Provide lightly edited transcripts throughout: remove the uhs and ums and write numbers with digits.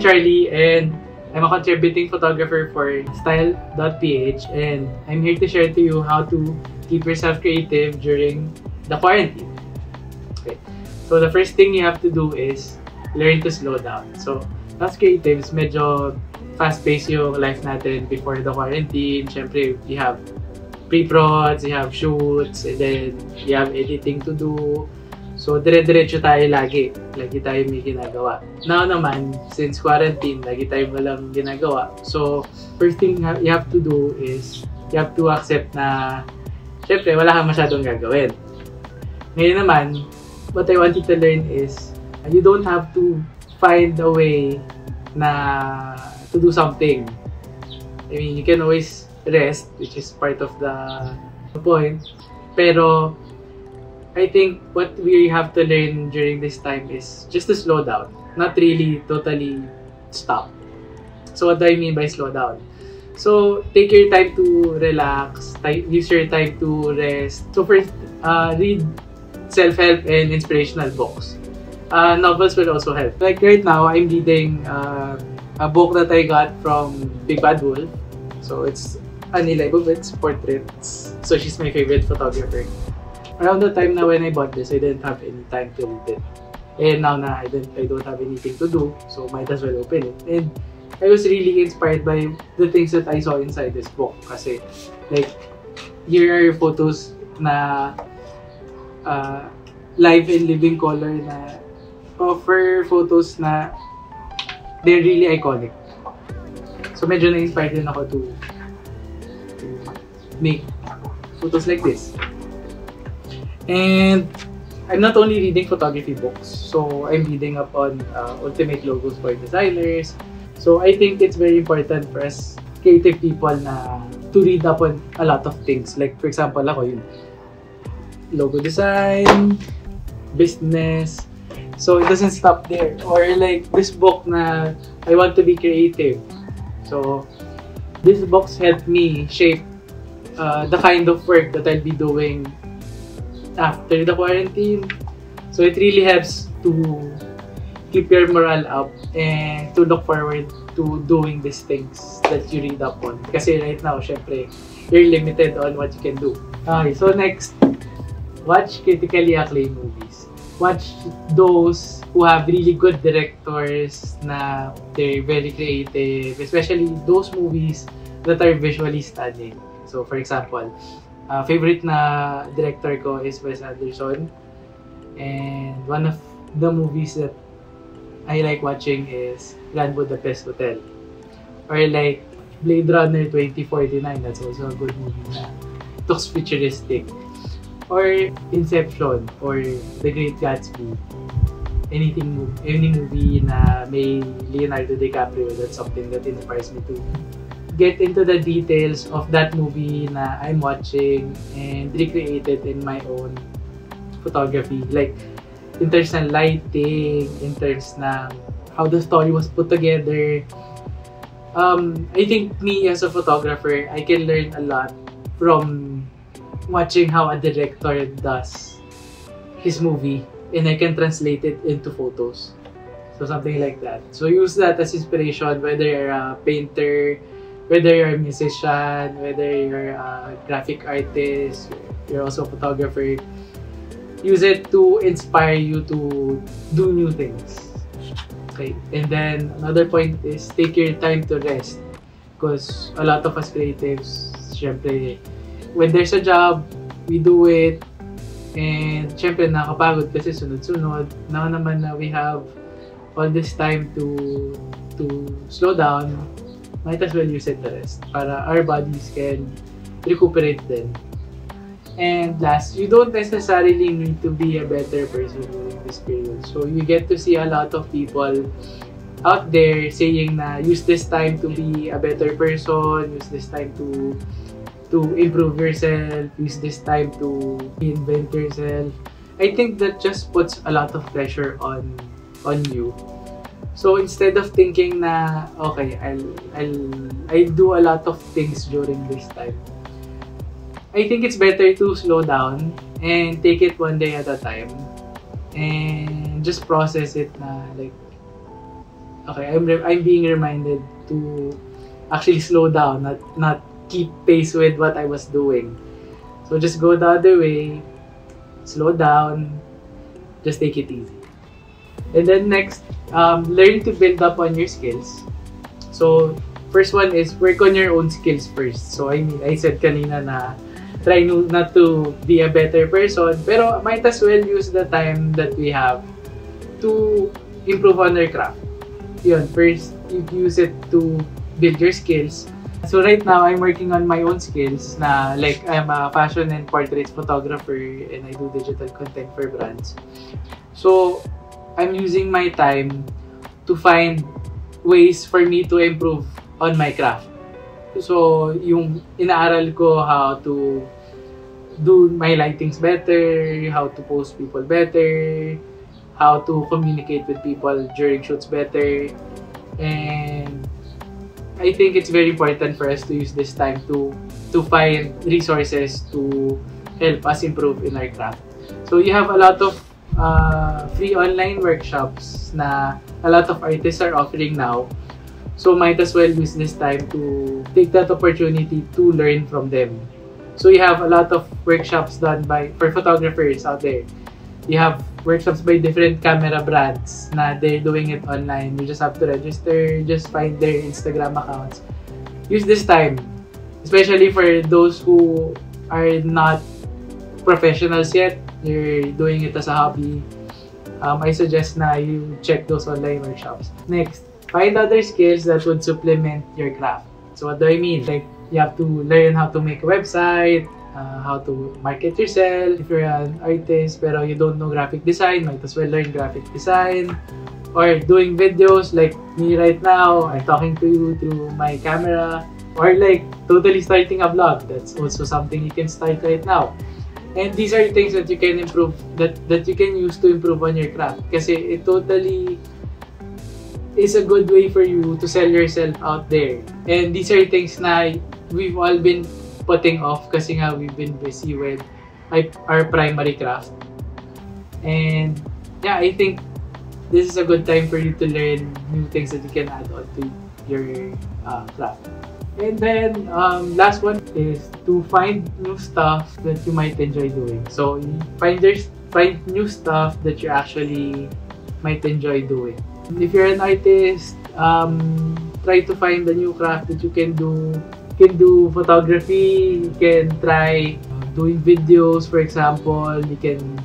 Charlie, and I'm a contributing photographer for style.ph, and I'm here to share to you how to keep yourself creative during the quarantine. Okay. So the first thing you have to do is learn to slow down. So as creatives, medyo fast-paced yung life natin before the quarantine. Syempre, you have pre-prods, you have shoots, and then you have editing to do. So, dire-diretso tayo lagi. Lagi tayo may ginagawa. Now naman, since quarantine, lagi tayo walang ginagawa. So, first thing you have to do is, you have to accept na, syempre, wala kang masyadong gagawin. Ngayon naman, what I want you to learn is, you don't have to find a way na to do something. I mean, you can always rest, which is part of the point. Pero, I think what we have to learn during this time is just to slow down. Not really totally stop. So what do I mean by slow down? So take your time to relax, use your time to rest. So first, read self-help and inspirational books. Novels will also help. Like right now, I'm reading a book that I got from Big Bad Wolf. So it's It's Portraits. So she's my favorite photographer. Around the time na when I bought this, I didn't have any time to read it. And now na I don't have anything to do, so might as well open it. And I was really inspired by the things that I saw inside this book. Kasi, like, here are photos na live and living color na offer photos na they're really iconic. So medyo na-inspired din ako to make photos like this. And I'm not only reading photography books, so I'm reading up on ultimate logos for designers. So I think it's very important for us creative people na to read up on a lot of things. Like for example, ako yung logo design, business. So it doesn't stop there. Or like this book na I want to be creative. So these books helped me shape the kind of work that I'll be doing after the quarantine. So it really helps to keep your morale up and to look forward to doing these things that you read up on. Kasi right now, syempre, you're limited on what you can do. Okay, so next, watch critically acclaimed movies. Watch those who have really good directors na they're very creative, especially those movies that are visually stunning. So for example, favorite na director ko is Wes Anderson, and one of the movies that I like watching is Grand Budapest Hotel, or like Blade Runner 2049. That's also a good movie na looks futuristic, or Inception, or The Great Gatsby. Any movie na may Leonardo DiCaprio, that's something that inspires me to get into the details of that movie na I'm watching and recreate it in my own photography. Like, in terms ng lighting, in terms ng how the story was put together. I think me as a photographer, I can learn a lot from watching how a director does his movie, and I can translate it into photos. So something like that. So use that as inspiration, whether you're a painter, whether you're a musician, whether you're a graphic artist, you're also a photographer. Use it to inspire you to do new things. Okay, and then another point is take your time to rest. Because a lot of us creatives, syempre, when there's a job, we do it. And syempre, nakakapagod kasi sunod-sunod. Now naman na we have all this time to slow down, might as well use it to rest para our bodies can recuperate then. And last, you don't necessarily need to be a better person during this period. So you get to see a lot of people out there saying na use this time to be a better person, use this time to improve yourself, use this time to reinvent yourself. I think that just puts a lot of pressure on you. So instead of thinking na okay, I'll do a lot of things during this time, I think it's better to slow down and take it one day at a time and just process it na like Okay, I'm being reminded to actually slow down, not keep pace with what I was doing. So just go the other way, slow down, just take it easy. And then next, learn to build up on your skills. So first one is work on your own skills first. So I said kanina na try not to be a better person, pero might as well use the time that we have to improve on our craft. Yun, first, you use it to build your skills. So right now, I'm working on my own skills na like I'm a fashion and portraits photographer and I do digital content for brands. So I'm using my time to find ways for me to improve on my craft. So yung inaaral ko how to do my lightings better, how to post people better, how to communicate with people during shoots better, and I think it's very important for us to use this time to find resources to help us improve in our craft. So you have a lot of free online workshops na a lot of artists are offering now. So might as well use this time to take that opportunity to learn from them. So you have a lot of workshops done for photographers out there. You have workshops by different camera brands na they're doing it online. You just have to register, just find their Instagram accounts. Use this time, especially for those who are not professionals yet, you're doing it as a hobby. I suggest na you check those online workshops. Next, find other skills that would supplement your craft. So what do I mean? Like, you have to learn how to make a website, how to market yourself. If you're an artist pero you don't know graphic design, might as well learn graphic design. Or doing videos like me right now, I'm talking to you through my camera. Or like totally starting a blog. That's also something you can start right now. And these are things that you can improve, that you can use to improve on your craft. Kasi it totally is a good way for you to sell yourself out there. And these are things na we've all been putting off kasi nga we've been busy with our primary craft. And yeah, I think this is a good time for you to learn new things that you can add on to your craft. And then last one is to find new stuff that you might enjoy doing. So find new stuff that you actually might enjoy doing. If you're an artist, try to find a new craft that you can do. You can do photography, you can try doing videos, for example. You can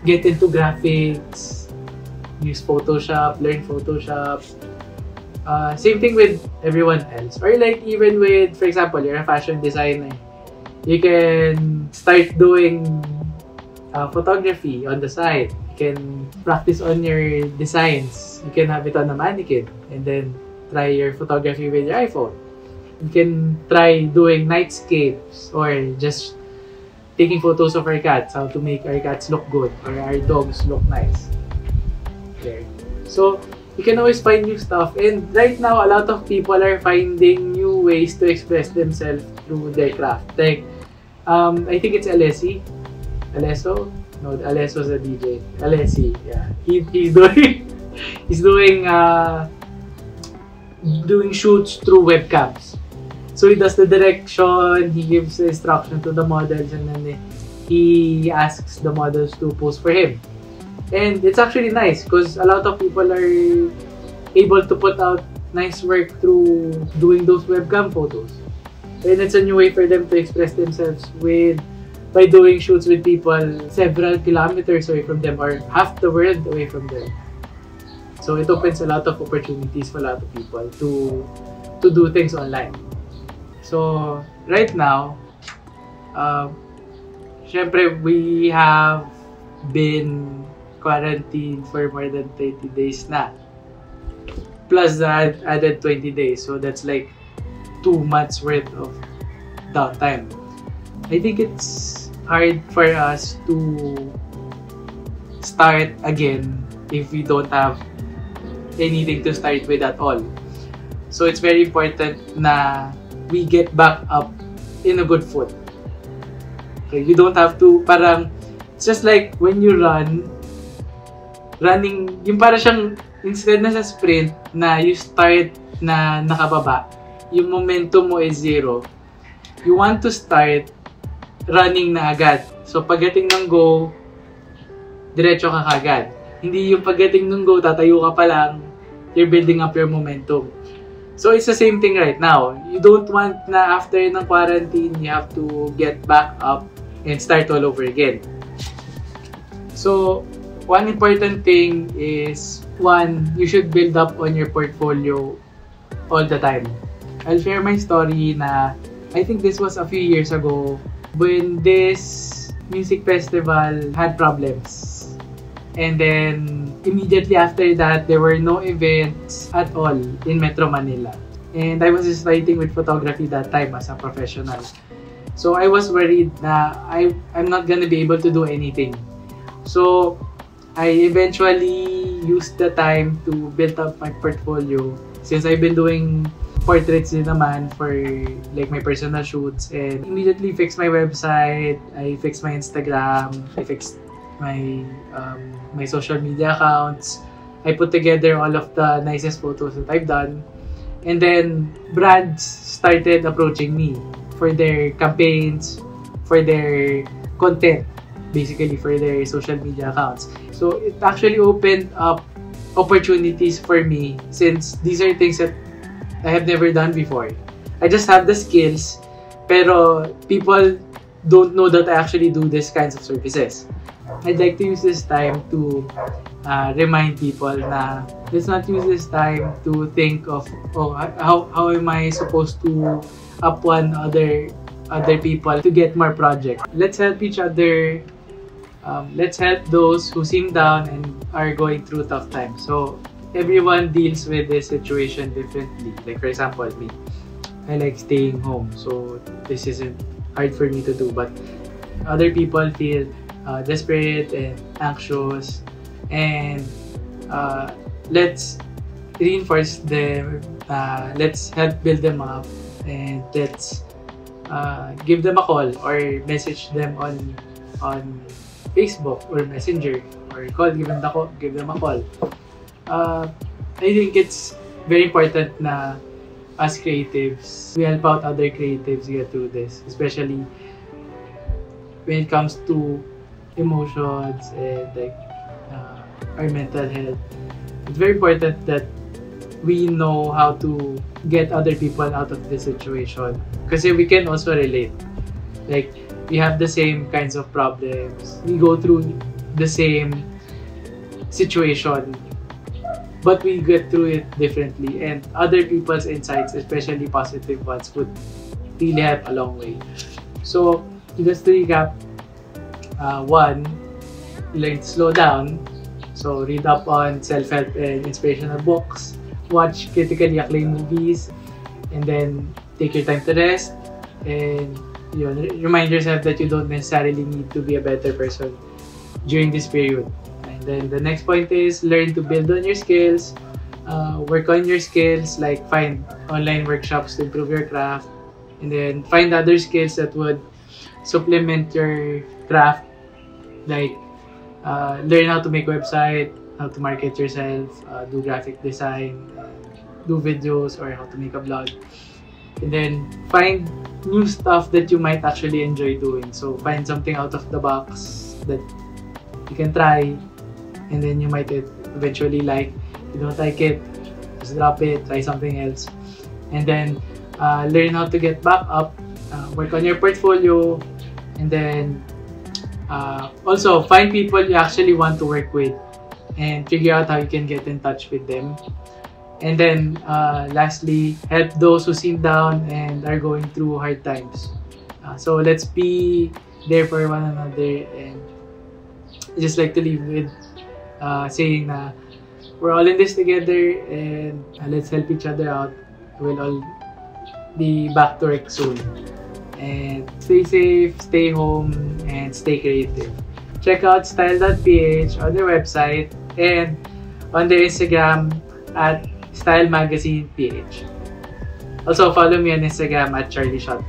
get into graphics, use Photoshop, learn Photoshop. Same thing with everyone else. Or like even with, for example, you're a fashion designer. You can start doing photography on the side. You can practice on your designs. You can have it on a mannequin and then try your photography with your iPhone. You can try doing nightscapes or just taking photos of our cats, how to make our cats look good or our dogs look nice. There. So you can always find new stuff, and right now a lot of people are finding new ways to express themselves through their craft. Like I think it's Alessi. Alesso? No, Alesso's a DJ. Alessi, yeah. He's doing shoots through webcams. So he does the direction, he gives the instruction to the models, and then he asks the models to pose for him. And it's actually nice because a lot of people are able to put out nice work through doing those webcam photos. And it's a new way for them to express themselves by doing shoots with people several kilometers away from them or half the world away from them. So it opens a lot of opportunities for a lot of people to do things online. So right now, syempre we have been quarantined for more than 30 days na. Plus the added 20 days. So that's like 2 months worth of downtime. I think it's hard for us to start again if we don't have anything to start with at all. So it's very important na we get back up in a good foot. Okay, you don't have to, parang, it's just like when you running, yung para siyang instead na sa sprint na you start na nakababa, yung momentum mo is 0, you want to start running na agad. So pagdating ng go, diretso ka kagad. Hindi yung pagdating ng go, tatayo ka pa lang, you're building up your momentum. So it's the same thing right now. You don't want na after ng quarantine, you have to get back up and start all over again. So one important thing is, one, you should build up on your portfolio all the time. I'll share my story na I think this was a few years ago when this music festival had problems. And then immediately after that, there were no events at all in Metro Manila. And I was just writing with photography that time as a professional. So I was worried na I'm not gonna be able to do anything. So I eventually used the time to build up my portfolio since I've been doing portraits din naman for like my personal shoots, and immediately fixed my website, I fixed my Instagram, I fixed my my social media accounts. I put together all of the nicest photos that I've done, and then brands started approaching me for their campaigns, for their content, basically for their social media accounts. So it actually opened up opportunities for me, since these are things that I have never done before. I just have the skills, pero people don't know that I actually do these kinds of services. I'd like to use this time to remind people na let's not use this time to think of, oh, how am I supposed to up one other people to get more projects. Let's help each other. Let's help those who seem down and are going through tough times. So everyone deals with this situation differently. Like for example, me, I like staying home, so this isn't hard for me to do. But other people feel desperate and anxious, and let's reinforce them. Let's help build them up, and let's give them a call or message them on Facebook or Messenger, or give them a call. I think it's very important na as creatives, we help out other creatives get through this, especially when it comes to emotions and like our mental health. It's very important that we know how to get other people out of this situation, because we can also relate. Like, we have the same kinds of problems, we go through the same situation, but we get through it differently, and other people's insights, especially positive ones, would really help a long way. So just to recap, one, learn to slow down. So read up on self-help and inspirational books, watch critically acclaimed movies, and then take your time to rest, and remind yourself that you don't necessarily need to be a better person during this period. And then the next point is learn to build on your skills, work on your skills, like find online workshops to improve your craft, and then find other skills that would supplement your craft, like learn how to make website, how to market yourself, do graphic design, do videos, or how to make a blog. And then find new stuff that you might actually enjoy doing. So find something out of the box that you can try, and then you might eventually like. If you don't like it, just drop it, try something else. And then learn how to get back up, work on your portfolio, and then also find people you actually want to work with and figure out how you can get in touch with them. And then lastly, help those who seem down and are going through hard times. So let's be there for one another, and I just like to leave with saying na we're all in this together, and let's help each other out. We'll all be back to work soon. And stay safe, stay home, and stay creative. Check out style.ph on their website and on their Instagram at Style Magazine PH. Also follow me on Instagram at Charlie Rudolfo.